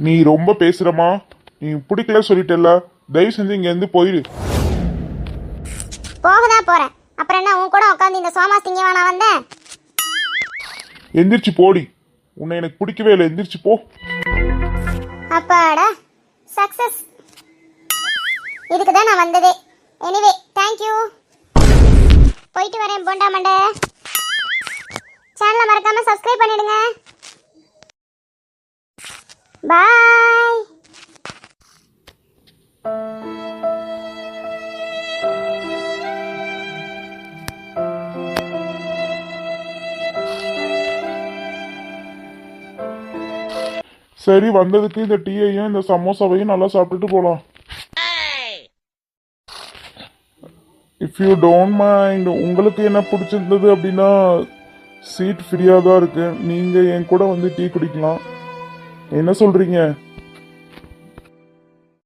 நீ ரொம்ப பேசுறமா. நீ பிடிக்கல சொல்லிட்டல, தயவு செஞ்சு இங்க இருந்து போயிடு. போகதான் போறேன். அப்புறம் என்ன உன் கூட உட்காந்து இந்த சோமாஸ் திங்க நான் வந்தேன். எந்திரிச்சு போடி. உன்னை எனக்கு பிடிக்கவே இல்லை, எந்திரிச்சு போ. அப்பாடா, சக்சஸ். இதுக்கு தான் நான் வந்ததே. Anyway thank you. போயிட்டு வரேன் போண்டா மண்டை. சேனலை மறக்காம சப்ஸ்கிரைப் பண்ணிடுங்க. பாய். சரி, வந்ததுக்கு இந்த டீயையும் இந்த சமோசாவையும் நல்லா சாப்பிட்டுட்டு போலாம். இஃப் யூ டோன்ட் மைண்ட், உங்களுக்கு என்ன பிடிச்சிருந்தது அப்படின்னா சீட் ஃப்ரீயாக தான் இருக்கு. நீங்கள் என் கூட வந்து டீ குடிக்கலாம். என்ன சொல்கிறீங்க?